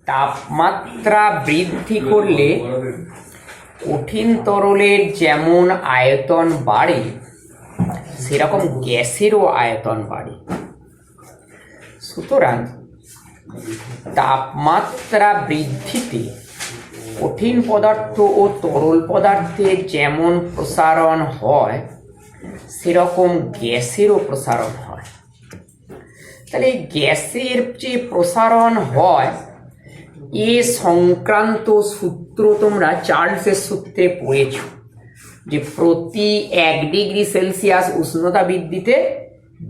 তাপমাত্রা বৃদ্ধি করলে কঠিন তরলের যেমন আয়তন বাড়ে সেরকম গ্যাসেরও আয়তন বাড়ে। সুতরাং তাপমাত্রা বৃদ্ধিতে কঠিন পদার্থ ও তরল পদার্থের যেমন প্রসারণ হয় সেরকম গ্যাসেরও প্রসারণ হয়। তাহলে গ্যাসের যে প্রসারণ হয় এ সংক্রান্ত সূত্র তোমরা চার্লসের সূত্রে পড়েছ, যে প্রতি 1 ডিগ্রি সেলসিয়াস উষ্ণতা বৃদ্ধিতে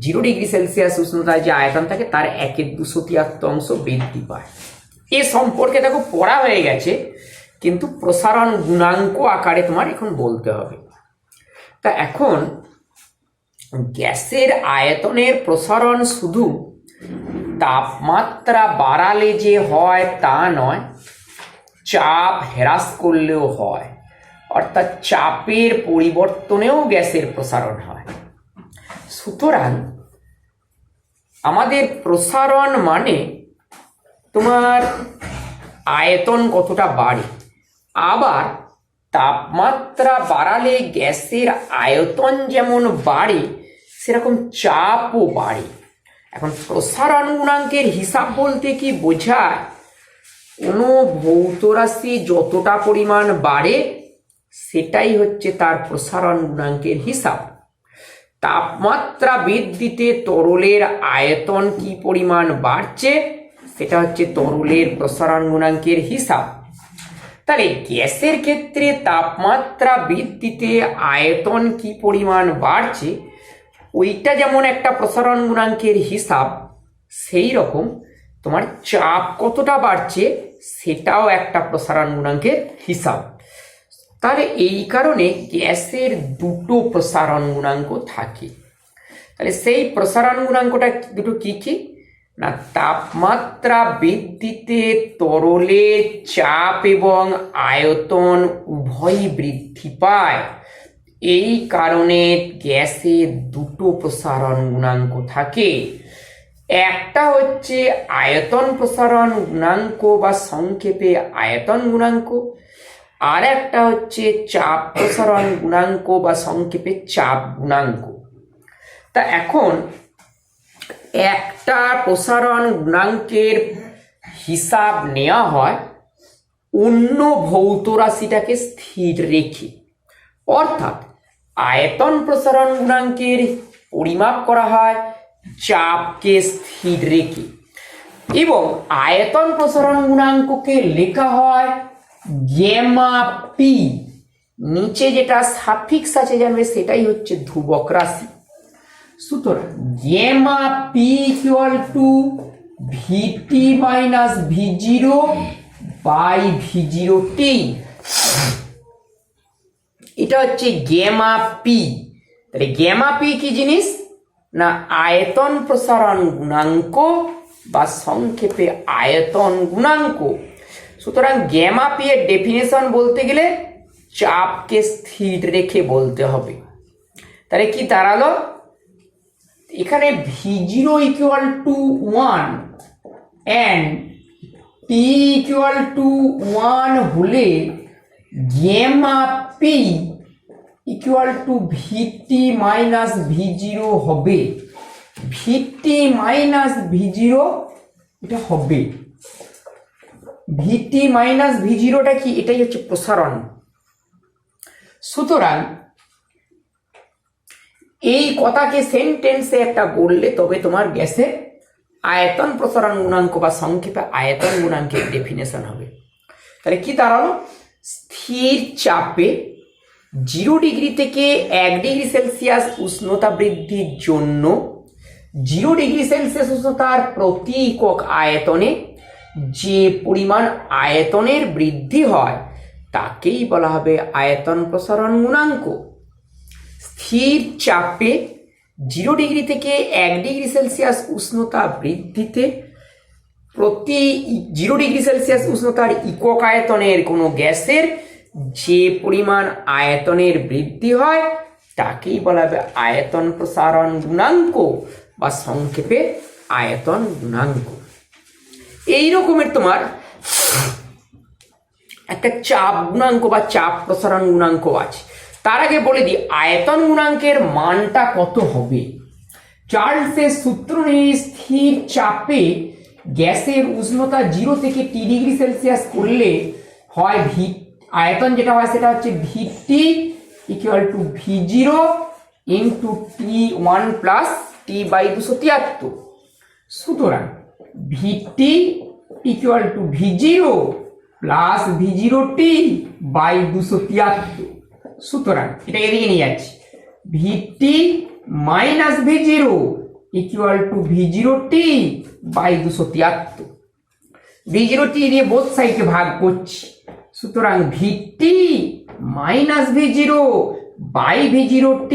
0 ডিগ্রি সেলসিয়াস উষ্ণতায় যে আয়তন থাকে তার 1/2 বৃদ্ধি পায়। এ সম্পর্কে দেখো পড়া হয়ে গেছে, কিন্তু প্রসারণ গুণাঙ্ক আকারে তোমার এখন বলতে হবে। তা এখন গ্যাসের আয়তনের প্রসারণ শুধু তাপমাত্রা বাড়ালে যে হয় তা নয়, চাপ হ্রাস করলেও হয়, অর্থাৎ চাপের পরিবর্তনেও গ্যাসের প্রসারণ হয়। সুতরাং আমাদের প্রসারণ মানে তোমার আয়তন কতটা বাড়ে, আবার তাপমাত্রা বাড়ালে গ্যাসের আয়তন যেমন বাড়ে সেরকম চাপও বাড়ে। এখন প্রসারণ গুণাঙ্কের হিসাব বলতে কি বোঝায়? কোনো ভৌত রাশি যতটা পরিমাণ বাড়ে সেটাই হচ্ছে তার প্রসারণ গুণাঙ্কের হিসাব। তাপমাত্রা বৃদ্ধিতে তরলের আয়তন কি পরিমাণ বাড়ছে সেটা হচ্ছে তরলের প্রসারণ গুণাঙ্কের হিসাব। তাহলে গ্যাসের ক্ষেত্রে তাপমাত্রা বৃদ্ধিতে আয়তন কি পরিমাণ বাড়ছে ওইটা যেমন একটা প্রসারণ গুণাঙ্কের হিসাব, সেই রকম তোমার চাপ কতটা বাড়ছে সেটাও একটা প্রসারণ গুণাঙ্কের হিসাব। তাহলে এই কারণে গ্যাসের দুটো প্রসারণ গুণাঙ্ক থাকে। তাহলে সেই প্রসারণ গুণাঙ্কটা দুটো কি কি না, তাপমাত্রা বৃদ্ধিতে তরলের চাপ এবং আয়তন উভয়ই বৃদ্ধি পায়। এই কারণে গ্যাসের দুটো প্রসারণ গুণাঙ্ক থাকে। একটা হচ্ছে আয়তন প্রসারণ গুণাঙ্ক বা সংক্ষেপে আয়তন গুণাঙ্ক, আর একটা হচ্ছে চাপ প্রসারণ গুণাঙ্ক বা সংক্ষেপে চাপ গুণাঙ্ক। তা এখন একটা প্রসারণ গুণাঙ্কের হিসাব নেওয়া হয় অন্য ভৌত রাশিটাকে স্থির রেখে, অর্থাৎ আয়তন প্রসারণ গুণাঙ্কের পরিমাপ করা হয় চাপকে স্থির রেখে, এবং আয়তন প্রসারণ গুণাঙ্ককে লেখা হয় গ্যামা পি। নিচে যেটা সাফিক্স আছে জানবে সেটাই হচ্ছে ধ্রুবক রাশি। সুতরাং gamma p equal to v t minus V0 by V0t। এটা হচ্ছে গ্যামা পি। তাহলে গ্যামা পি কি জিনিস না, আয়তন প্রসারণ গুণাঙ্ক বা সংক্ষেপে আয়তন গুণাঙ্ক। সুতরাং গ্যামা পি এর ডেফিনেশন বলতে গেলে চাপকে স্থির রেখে বলতে হবে। তাহলে কি দাঁড়ালো, এখানে V0 equal to 1 and t equal to 1 হলে gamma p equal to v t minus V0 হবে। ভিটি মাইনাস V0 এটা হবে। ভিটি মাইনাস V0টা কি, এটাই হচ্ছে প্রসারণ। সুতরাং এই কথাকে সেন্টেন্সে একটা বললে তবে তোমার গ্যাসের আয়তন প্রসারণ গুণাঙ্ক বা সংক্ষেপে আয়তন গুণাঙ্কের ডেফিনেশন হবে। তাহলে কি দাঁড়ালো, স্থির চাপে 0 ডিগ্রি থেকে 1 ডিগ্রি সেলসিয়াস উষ্ণতা বৃদ্ধির জন্য 0 ডিগ্রি সেলসিয়াস উষ্ণতার প্রতি একক আয়তনে যে পরিমাণ আয়তনের বৃদ্ধি হয় তাকেই বলা হবে আয়তন প্রসারণ গুণাঙ্ক। স্থির চাপে 0 ডিগ্রি থেকে 1 ডিগ্রি সেলসিয়াস উষ্ণতা বৃদ্ধিতে প্রতি 0 ডিগ্রি সেলসিয়াস উষ্ণতার একক আয়তনের কোনো গ্যাসের যে পরিমাণ আয়তনের বৃদ্ধি হয় তাকেই বলা হবে আয়তন প্রসারণ গুণাঙ্ক বা সংক্ষেপে আয়তন গুণাঙ্ক। এই রকমের তোমার একটা চাপ গুণাঙ্ক বা চাপ প্রসারণ গুণাঙ্ক আছে। তার আগে বলে দিই আয়তন গুণাঙ্কের মানটা কত হবে। চার্লসের সূত্র নিয়ে স্থির চাপে গ্যাসের উষ্ণতা 0 থেকে T ডিগ্রি সেলসিয়াস করলে হয় আয়তন যেটা হয় সেটা হচ্ছে v t equal to V0 into T1 plus T/273। সুতরাং v t equal to V0 plus V0T by 273। সুতরাং এটা এদিকে নিয়ে যাচ্ছি, v t minus V0 equal to V0T by 273। V0T দিয়ে বোথ সাইডকে ভাগ করছি, সুতরাং v t minus V0 by V0T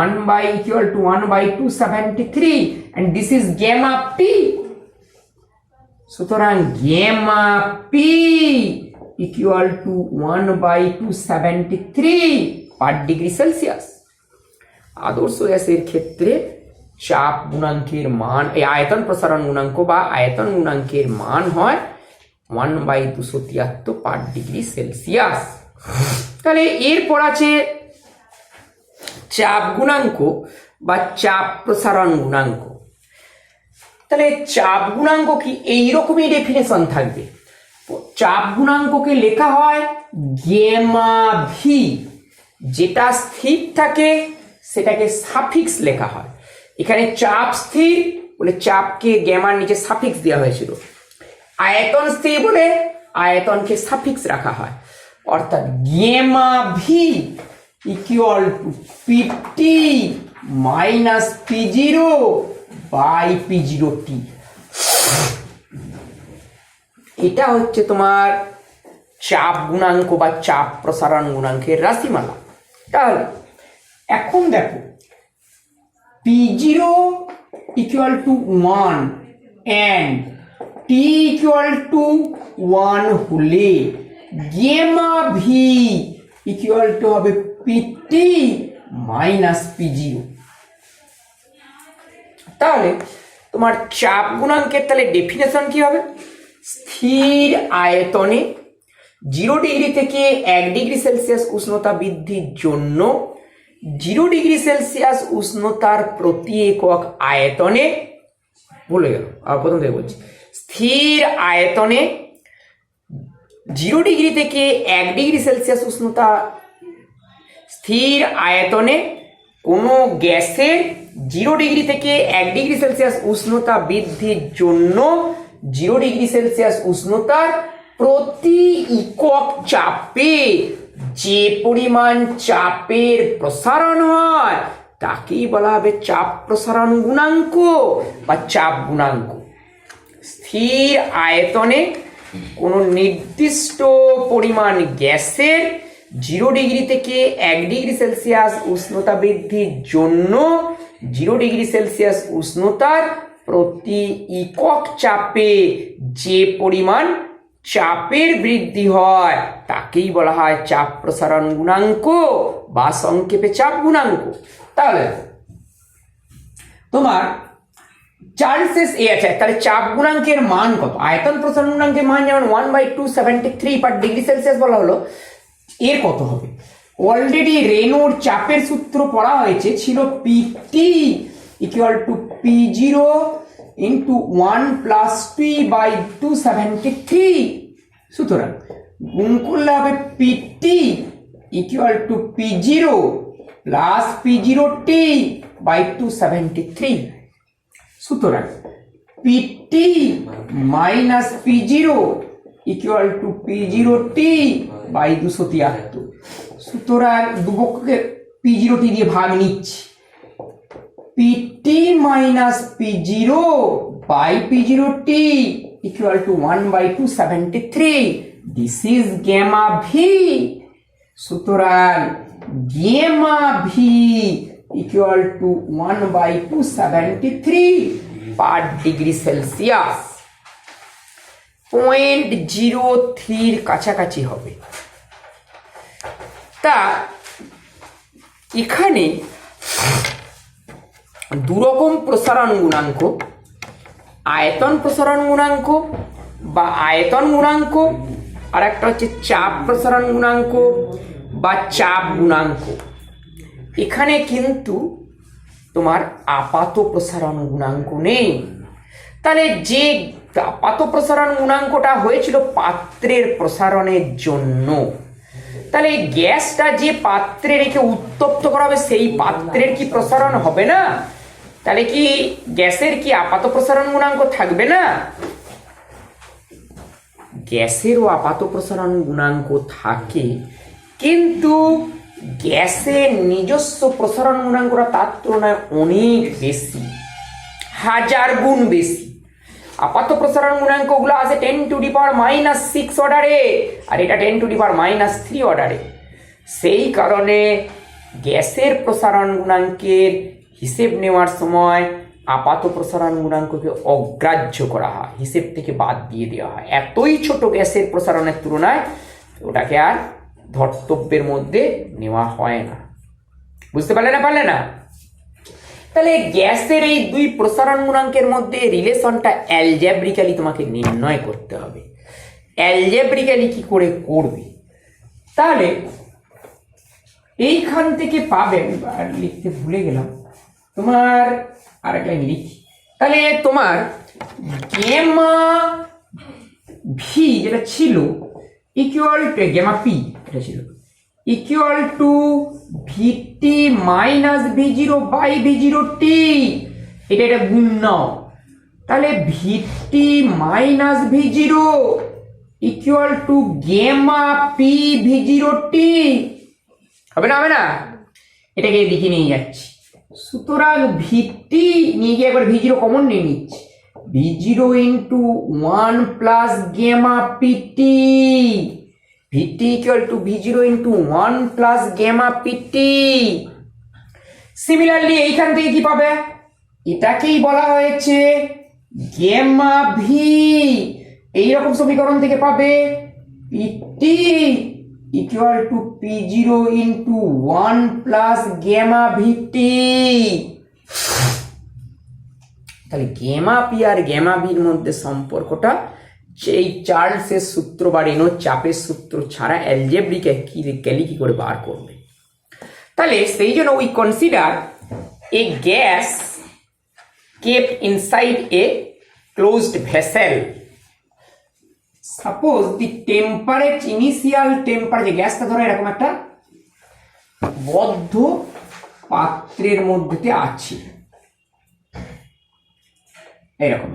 1 by equal to 1/273 and this is gamma P। সুতরাং gamma P equal to 1/273 per degree Celsius। আদর্শ গ্যাসের ক্ষেত্রে চাপ গুণাঙ্কের মান এই আয়তন প্রসারণ গুণাঙ্ক বা আয়তন গুণাঙ্কের মান হয় 1/273 পার ডিগ্রি সেলসিয়াস। তাহলে এরপর আছে চাপ গুণাঙ্ক বা চাপ প্রসারণ গুণাঙ্ক। তাহলে চাপ গুণাঙ্ক কি এইরকমই ডেফিনেশন থাকবে। চাপ গুণাঙ্ককে লেখা হয় গেমা ভি, যেটা স্থির থাকে সেটাকে সাফিক্স লেখা হয়। এখানে চাপ স্থির বলে চাপকে গ্যামার নিচে সাফিক্স দেওয়া হয়েছিল, আয়তন স্থির বলে আয়তনকে সাফিক্স রাখা হয়। অর্থাৎ gamma v equal to p t minus P0 by P0T। এটা হচ্ছে তোমার চাপ গুণাঙ্ক বা চাপ প্রসারণ গুণাঙ্কের রাশিমালা। তাহলে এখন দেখো P0 equal to 1 and T equal to 1 হলে গেমা ভি ইকুয়াল টু হবে PT মাইনাস P0। তাহলে তোমার চাপ গুণাঙ্কের তাহলে ডেফিনেশন কি হবে, স্থির আয়তনে 0 ডিগ্রি থেকে 1 ডিগ্রি সেলসিয়াস উষ্ণতা বৃদ্ধির জন্য 0 ডিগ্রি সেলসিয়াস উষ্ণতার প্রতি একক আয়তনে, ভুলে গেল আর প্রথম থেকে বলছি, স্থির আয়তনে 0 ডিগ্রি থেকে 1 ডিগ্রি সেলসিয়াস উষ্ণতা, স্থির আয়তনে কোনো গ্যাসের 0 ডিগ্রি থেকে 1 ডিগ্রি সেলসিয়াস উষ্ণতা বৃদ্ধির জন্য 0 ডিগ্রি সেলসিয়াস উষ্ণতার প্রতি একক চাপে যে পরিমাণ চাপের প্রসারণ হয় তাকেই বলা হবে চাপ প্রসারণ গুণাঙ্ক বা চাপ গুণাঙ্ক। স্থির আয়তনে কোনো নির্দিষ্ট পরিমাণ গ্যাসের 0 ডিগ্রি থেকে 1 ডিগ্রি সেলসিয়াস উষ্ণতা বৃদ্ধির জন্য 0 ডিগ্রি সেলসিয়াস উষ্ণতার প্রতি একক চাপে যে পরিমাণ চাপের বৃদ্ধি হয় তাকেই বলা হয় চাপ প্রসারণ গুণাঙ্ক বা সংক্ষেপে চাপ গুণাঙ্ক। তাহলে তোমার চার্লসেস এ আছে, তাহলে চাপ গুণাঙ্কের মান কত, আয়তন প্রসারণ গুণাঙ্কের মান যেমন 1/273 পার ডিগ্রি সেলসিয়াস বলা হলো, এর কত হবে। অলরেডি রেনোর চাপের সূত্র পড়া হয়েছে, ছিল p t equal to P0 into 1 plus P/273। সুতরাং গুণ করলে হবে p t equal to P0 plus P0T by 273। সুতরাং p t minus P0 equal to P0T by 273। সুতরাং দুপক্ষকে P0T দিয়ে ভাগ নিচ্ছি, PT minus P0 by P0T equal to 1/273. This is gamma V. সুতরাং gamma V equal to 1/273 per degree Celsius। 0.03 কাছাকাছি হবে। তা এখানে দুরকম প্রসারণ গুণাঙ্ক, আয়তন প্রসারণ গুণাঙ্ক বা আয়তন গুণাঙ্ক, আর একটা হচ্ছে চাপ প্রসারণ গুণাঙ্ক বা চাপ গুণাঙ্ক। এখানে কিন্তু তোমার আপাত প্রসারণ গুণাঙ্ক নেই। তাহলে যে আপাত প্রসারণ গুণাঙ্কটা হয়েছিল পাত্রের প্রসারণের জন্য, তাহলে এই গ্যাসটা যে পাত্রে রেখে উত্তপ্ত করা হবে সেই পাত্রের কি প্রসারণ হবে না? তাহলে কি গ্যাসের কি আপাত প্রসারণ গুণাঙ্ক থাকবে না? গ্যাসেরও আপাত প্রসারণ গুণাঙ্ক থাকে, কিন্তু গ্যাসের নিজস্ব প্রসারণ গুণাঙ্কটা তার তুলনায় অনেক বেশি, 1000 গুণ বেশি। আপাত প্রসারণ গুণাঙ্কগুলো আছে 10⁻⁻6 অর্ডারে, আর এটা 10⁻³ অর্ডারে। সেই কারণে গ্যাসের প্রসারণ গুণাঙ্কের হিসেব নেওয়ার সময় আপাত প্রসারণ গুণাঙ্ককে অগ্রাহ্য করা হয়, হিসেব থেকে বাদ দিয়ে দেওয়া হয়। এতই ছোট গ্যাসের প্রসারণের তুলনায় ওটাকে আর ধর্তব্যের মধ্যে নেওয়া হয় না। বুঝতে পারলে না? তাহলে গ্যাসের এই দুই প্রসারণ গুণাঙ্কের মধ্যে রিলেশনটা অ্যালজেব্রিক্যালি তোমাকে নির্ণয় করতে হবে। অ্যালজেব্রিক্যালি কি করে করবে? তাহলে এইখান থেকে পাবেন, আর লিখতে ভুলে গেলাম, তোমার আরেক লাইন লিখি। তাহলে তোমার গেমা ভি যেটা ছিল ইকুয়াল টু গেমা পি, এটা ছিল equal to v t minus v by v t. এটা গুণ নাও। তাহলে v t minus v equal to gamma p v t. হবে না? এটাকে লিখে নিয়ে যাচ্ছি। সুতরাং ভিটি নিয়ে গিয়ে একবার ভি0 কমন নিয়ে নিচ্ছি, v into 1 plus gamma p t, v t equal to v into 1 plus gamma p t. Similarly এইখান থেকে কি পাবে? এটাকেই বলা হয়েছে গেমা ভি। এইরকম সমীকরণ থেকে পাবে p t equal to P0 into 1 plus gamma v t. তাহলে গেমা পি আর গেমা ভির মধ্যে সম্পর্কটা সেই চার্লসের সূত্র বা রেনোর চাপের সূত্র ছাড়া অ্যালজেব্রিক্যালি কি করে বার করবে? তাহলে সেই জন্য we consider A gas kept inside A closed vessel. Suppose the initial temperature, গ্যাসটা ধরো এরকম একটা বদ্ধ পাত্রের মধ্যে আছে, এইরকম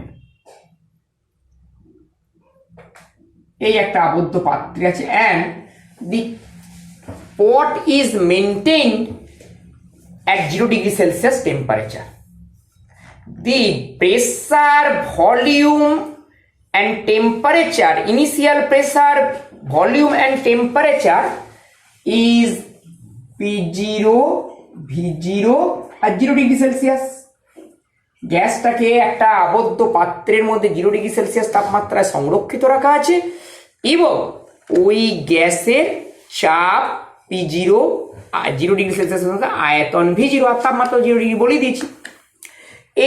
এই একটা আবদ্ধ পাত্রে আছে, and the pot is maintained at 0 degree Celsius temperature. The pressure, volume and temperature, initial pressure, volume and temperature is P0, V0 at 0 degree Celsius. গ্যাসটাকে একটা আবদ্ধ পাত্রের মধ্যে 0 ডিগ্রি সেলসিয়াস তাপমাত্রায় সংরক্ষিত রাখা আছে, এবং ওই গ্যাসের চাপ P0 আর 0 ডিগ্রি সেলসিয়াস, আয়তন V0 আর তাপমাত্রা 0 ডিগ্রি বলে দিয়েছি।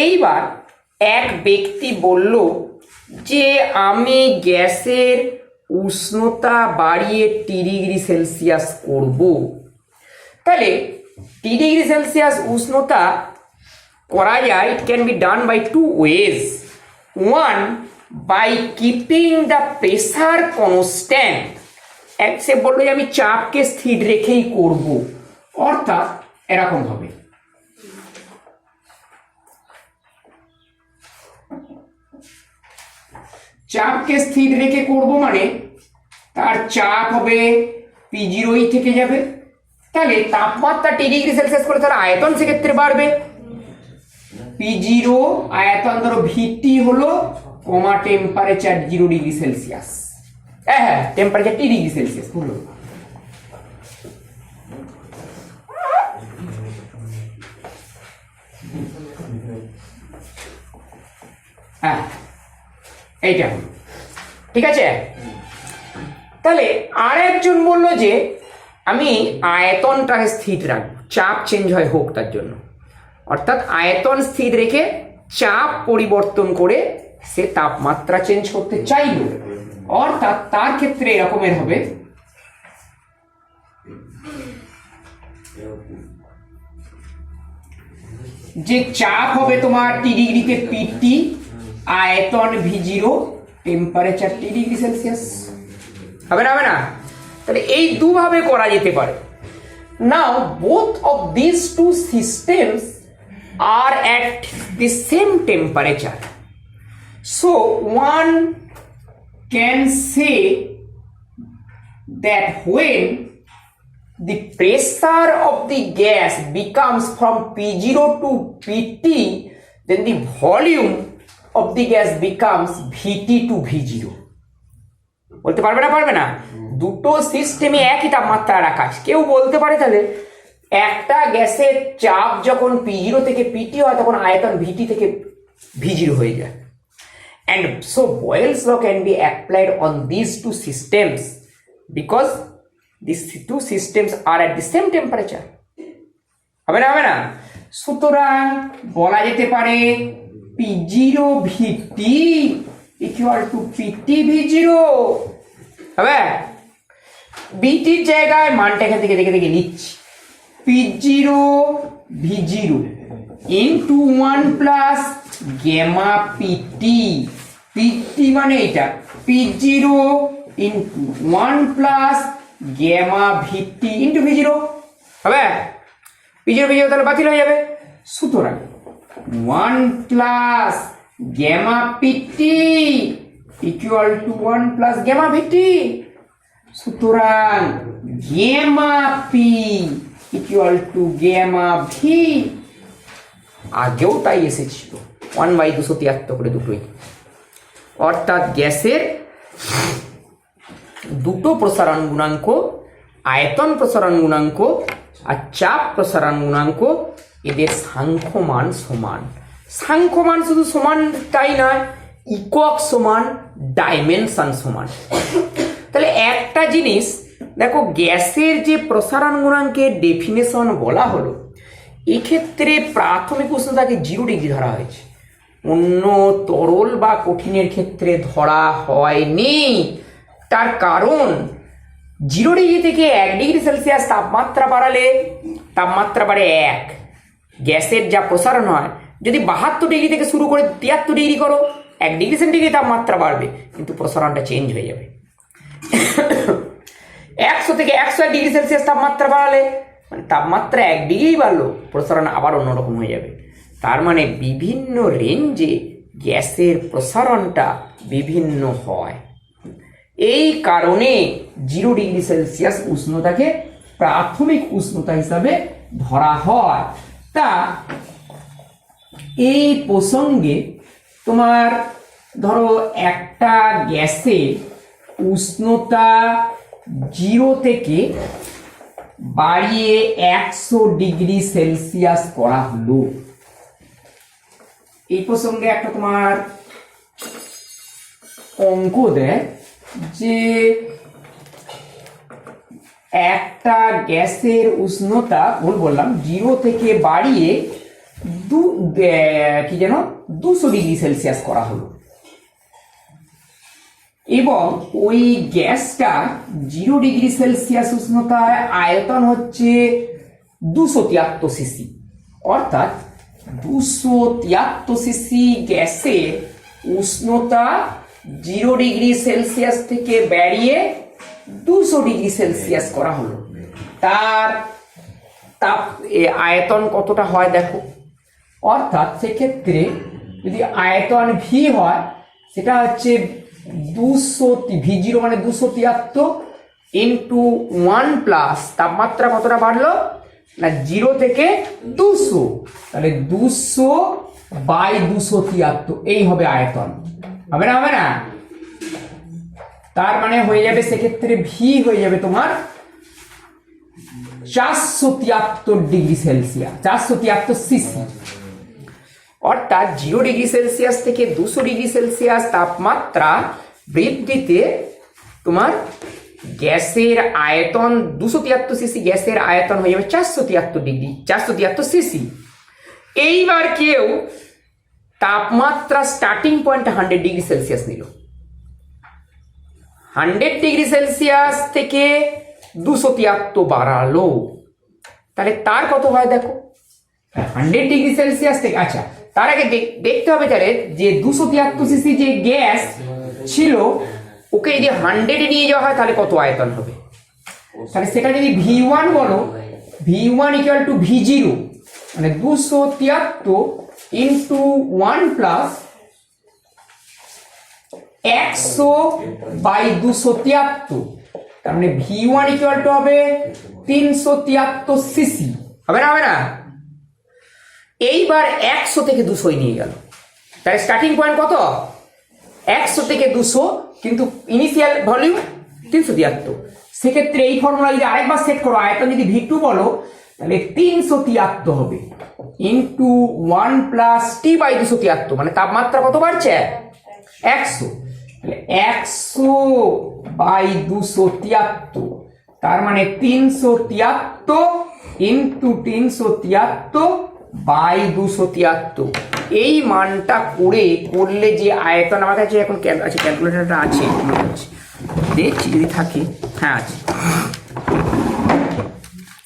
এইবার এক ব্যক্তি বলল যে আমি গ্যাসের উষ্ণতা বাড়িয়ে T ডিগ্রি সেলসিয়াস করব। তাহলে T ডিগ্রি সেলসিয়াস উষ্ণতা করা যায়, it can be done by 2 ways. One, by keeping the pressure constant. সে বললো যে আমি চাপকে স্থির রেখেই করব, অর্থাৎ এরকম হবে, চাপকে স্থির রেখে করব মানে তার চাপ হবে P0 থেকে যাবে। তাহলে তাপমাত্রা T ডিগ্রি সেলসিয়াস করে তার আয়তন সেক্ষেত্রে বাড়বে। P0 আয়তন ধরো ভিটি হলো কমা টেম্পারেচার 0 ডিগ্রি সেলসিয়াস, হ্যাঁ টেম্পারেচার T ডিগ্রি সেলসিয়াস হলো। হ্যাঁ এইটা হলো, ঠিক আছে। তাহলে আরেকজন বললো যে আমি আয়তনটাকে স্থির রাখবো, চাপ চেঞ্জ হয় হোক তার জন্য, অর্থাৎ আয়তন স্থির রেখে চাপ পরিবর্তন করে সে তাপমাত্রা চেঞ্জ করতে চাইল, অর্থাৎ তার ক্ষেত্রে এরকমের হবে যে চাপ হবে তোমার টি ডিগ্রিতে পিটি, আয়তন V0, টেম্পারেচার টি ডিগ্রি সেলসিয়াস। হবে না? হবে না? তাহলে এই দুভাবে করা যেতে পারে। Now both of this two systems are at the same temperature, so one can say that when the pressure of the gas becomes from P0 to PT, then the volume of the gas becomes VT to V0. বলতে পারবে না? পারবে না? দুটো সিস্টেমে একই তাপমাত্রা রাখা। কেউ বলতে পারে তাহলে একটা গ্যাসের চাপ যখন P0 থেকে PT হয় তখন আয়তন VT থেকে V0 হয়ে যায়। And so Boyle's law can be applied on these two systems because these two systems are at the same temperature. হবে না? হবে না? সুতরাং বলা যেতে পারে P0 VT equal to PT V0। হবে? VT এর জায়গায় মানটা এখান থেকে দেখে দেখে নিচ্ছি, P0 V0 into 1 plus gamma PT। PT মানে এটা P0 into 1 plus gamma VT into V0। হবে? P0 তাহলে বাতিল হয়ে যাবে। সুতরাং 1 plus gamma PT equal to 1 plus gamma VT। সুতরাং gamma P equal to gamma V। আগেও তাই এসেছিল 1/273 করে দুটোই। অর্থাৎ গ্যাসের দুটো প্রসারণ গুণাঙ্ক, আয়তন প্রসারণ গুণাঙ্ক আর চাপ প্রসারণ গুণাঙ্ক, এদের সাংখ্যমান সমান। সাংখ্যমান শুধু সমান তাই নয়, ইকক সমান, ডাইমেনশন সমান। তাহলে একটা জিনিস দেখো, গ্যাসের যে প্রসারণ গুণাঙ্কের ডেফিনেশন বলা হলো, এক্ষেত্রে প্রাথমিক উষ্ণতাকে 0 ডিগ্রি ধরা হয়েছে, অন্য তরল বা কঠিনের ক্ষেত্রে ধরা হয়নি। তার কারণ 0 ডিগ্রি থেকে 1 ডিগ্রি সেলসিয়াস তাপমাত্রা বাড়ালে তাপমাত্রা বাড়ে 1, গ্যাসের যা প্রসারণ হয়। যদি 72 ডিগ্রি থেকে শুরু করে 73 ডিগ্রি করো, 1 ডিগ্রি সেন্টিগ্রেড তাপমাত্রা বাড়বে, কিন্তু প্রসারণটা চেঞ্জ হয়ে যাবে। 100 থেকে 101 ডিগ্রি সেলসিয়াস তাপমাত্রা বাড়ালে মানে তাপমাত্রা 1 ডিগ্রি বাড়লো, প্রসারণ আবার অন্যরকম হয়ে যাবে। তার মানে বিভিন্ন রেঞ্জে গ্যাসের প্রসারণটা বিভিন্ন হয়। এই কারণে 0 ডিগ্রি সেলসিয়াস উষ্ণতাকে প্রাথমিক উষ্ণতা হিসাবে ধরা হয়। তা এই প্রসঙ্গে তোমার ধরো একটা গ্যাসের উষ্ণতা 0 থেকে বাড়িয়ে 100 ডিগ্রি সেলসিয়াস করা হলো। এই প্রসঙ্গে একটা তোমার অঙ্ক দেয় যে একটা গ্যাসের উষ্ণতা, ভুল বললাম, 0 থেকে বাড়িয়ে 200 ডিগ্রি সেলসিয়াস করা হলো, এবং ওই গ্যাসটা 0 ডিগ্রি সেলসিয়াস উষ্ণতায় আয়তন হচ্ছে 273 সিসি। অর্থাৎ 273 সিসি গ্যাসের উষ্ণতা 0 ডিগ্রি সেলসিয়াস থেকে বাড়িয়ে 200 ডিগ্রি সেলসিয়াস করা হলো। তার আয়তন কতটা হয় দেখো। অর্থাৎ সেক্ষেত্রে যদি আয়তন ভি হয়, সেটা হচ্ছে 200, V0 মানে 273 ইন্টু 1 প্লাস তাপমাত্রা কতটা বাড়লো না 0 থেকে 200, তাহলে 200/273, এই হবে আয়তন। হবে না? হবে না? তার মানে হয়ে যাবে সেক্ষেত্রে ভি হয়ে যাবে তোমার 473 ডিগ্রি সেলসিয়াস, 473 সিসি। অর্থাৎ 0 ডিগ্রি সেলসিয়াস থেকে 200 ডিগ্রি সেলসিয়াস তাপমাত্রা বৃদ্ধিতে তোমার গ্যাসের আয়তন 273 সিসি, গ্যাসের আয়তন হয়ে যাবে 473 ডিগ্রি, 473 সিসি। এইবার কেউ তাপমাত্রা স্টার্টিং পয়েন্ট 100°C নিল, 100°C থেকে 273 বাড়ালো, তাহলে তার কত হয় দেখো, 100°C থেকে। আচ্ছা, তার আগে দেখতে হবে তাহলে যে 273 যে গ্যাস ছিল ওকে যদি 100 নিয়ে যাওয়া হয় তাহলে কত আয়তন হবে। তাহলে সেটা যদি V1 বলো, V1 ইকুয়াল টু V0, মানে 273 ইন্টু 1 প্লাস 100/273, তার মানে V1 ইকুয়াল টু হবে 373 সিসি, হবে না? হবে না? এইবার 100 থেকে 200 নিয়ে গেল, তাহলে স্টার্টিং পয়েন্ট কত, 100 থেকে 200, কিন্তু ইনিশিয়াল ভলিউম 373। সেক্ষেত্রে এই ফর্মুলা যদি আরেকবার সেট করো, আয়তন যদি V2 বলো তাহলে 373 হবে ইন্টু 1 প্লাস T/273, মানে তাপমাত্রা কত বাড়ছে, 100, 100/273, তার মানে 373 ইন্টু 373/273। এই মানটা করলে যে আয়তন, আমার কাছে এখন ক্যালকুলেটরটা আছে, দেখছি যদি থাকে, হ্যাঁ আছে,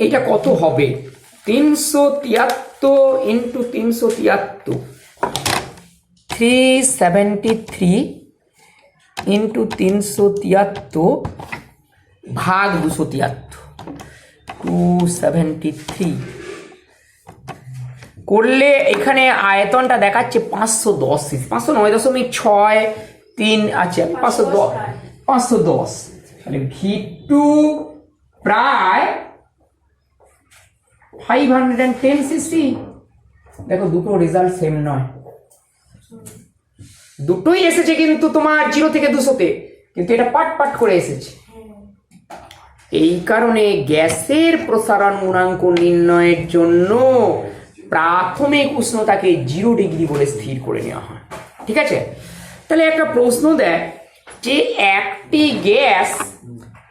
এইটা কত হবে, 373 ইন্টু 373, 373 ইন্টু 373 ভাগ 273, 273 করলে এখানে আয়তনটা দেখাচ্ছে 510, 509.63, আছে 510, তাহলে V2 প্রায় 510 সিসি। দেখো দুটো রেজাল্ট সেম নয়, দুটোই এসেছে কিন্তু তোমার 0 থেকে 200-তে, কিন্তু এটা পাট করে এসেছে। এই কারণে গ্যাসের প্রসারণ গুণাঙ্ক নির্ণয়ের জন্য প্রাথমিক উষ্ণতাকে 0° বলে স্থির করে নেওয়া হয়। ঠিক আছে? তাহলে একটা প্রশ্ন দেয় যে একটি গ্যাস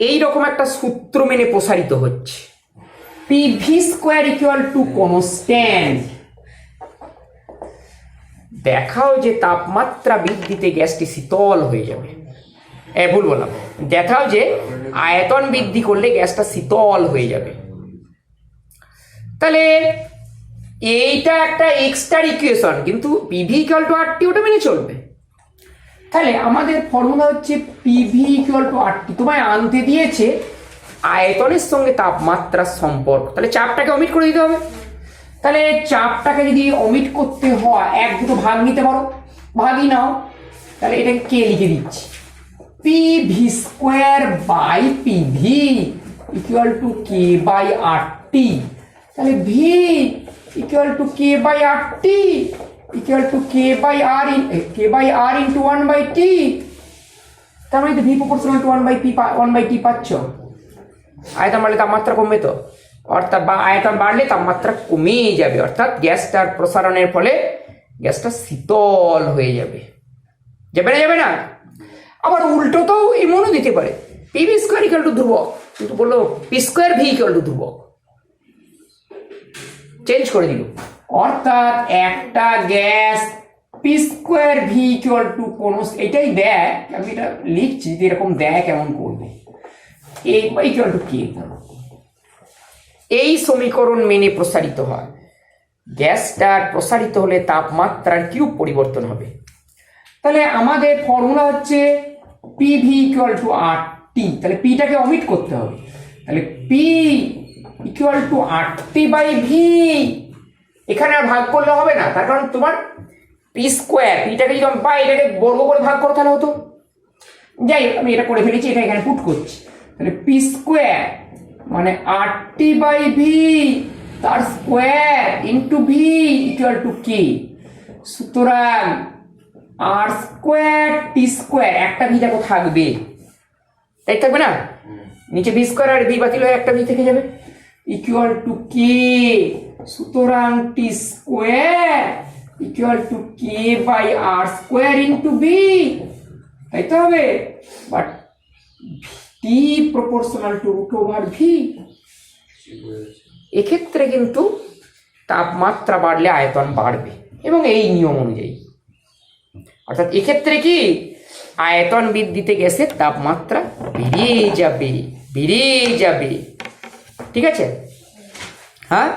এইরকম একটা সূত্র মেনে প্রসারিত হচ্ছে, PV² ইকুয়াল টু কনস্ট্যান্ট, দেখাও যে তাপমাত্রা বৃদ্ধিতে গ্যাসটি শীতল হয়ে যাবে। ভুল বললাম, দেখাও যে আয়তন বৃদ্ধি করলে গ্যাসটা শীতল হয়ে যাবে। তাহলে এইটা একটা এক্সট্রা ইকুয়েশন, কিন্তু PV ইকুয়াল টু RT ওটা মেনে চলবে। তাহলে আমাদের ফর্মুলা হচ্ছে PV ইকুয়াল টু RT, তোমায় আনতে দিয়েছে আয়তনের সঙ্গে তাপমাত্রার সম্পর্ক, তাহলে চাপটাকে অমিট করে দিতে হবে। তাহলে চাপটাকে যদি অমিট করতে হয়, 1-2 ভাগ নিতে পারো, ভাগই নাও, তাহলে এটাকে কে লিখে দিচ্ছি, PV²/PV ইকুয়াল টু K/RT, তাহলে V equal to K/RT equal to K/R into 1/T, তার মানে তো V প্রপোর্শনাল টু 1/T পাচ্ছ। আয়তন বাড়লে তাপমাত্রা কমবে তো, অর্থাৎ আয়তন বাড়লে তাপমাত্রা কমেই যাবে, অর্থাৎ গ্যাসটার প্রসারণের ফলে গ্যাসটা শীতল হয়ে যাবে। যাবে না? আবার উল্টো তো এমনও দিতে পারে, PV² ইকুয়াল টু ধ্রুবক, কিন্তু বললো P²V ইকুয়াল টু ধ্রুবক, চেঞ্জ করে দিল, অর্থাৎ একটা গ্যাস P²V ইকুয়াল টু এটাই দেয়, আমি এটা লিখছি যে এরকম দেয় কেমন করবে, ইকুয়াল টু K, এই সমীকরণ মেনে প্রসারিত হয়। গ্যাসটার প্রসারিত হলে তাপমাত্রার কিরূপ পরিবর্তন হবে। তাহলে আমাদের ফর্মুলা হচ্ছে PV ইকুয়াল টু RT, তাহলে পিটাকে অমিট করতে হবে, তাহলে P ইকুয়াল টু RT/V, এখানে আর ভাগ করলে হবে না, তার কারণ তোমার P², পিটাকে যদি আমি পাই এটাকে বর্গ করে ভাগ করো তাহলে হতো, যাই হোক আমি এটা করে ফেলেছি, এটা এখানে পুট করছি, তাহলে P² মানে RT/V তার square into V equal to K, সুতরাং R² T², একটা V দেখো থাকবে, তাই থাকবে না, নিচে V² আর V বাতিল হয়ে একটা V থেকে যাবে, ইকুয়াল টু K, সুতরাং T² equal to K/R² into V, তাই তো হবে, but T proportional to √V। এক্ষেত্রে কিন্তু তাপমাত্রা বাড়লে আয়তন বাড়বে, এবং এই নিয়ম অনুযায়ী অর্থাৎ এক্ষেত্রে কি আয়তন বৃদ্ধিতে গ্যাসের তাপমাত্রা বেড়ে যাবে। ঠিক আছে? হ্যাঁ।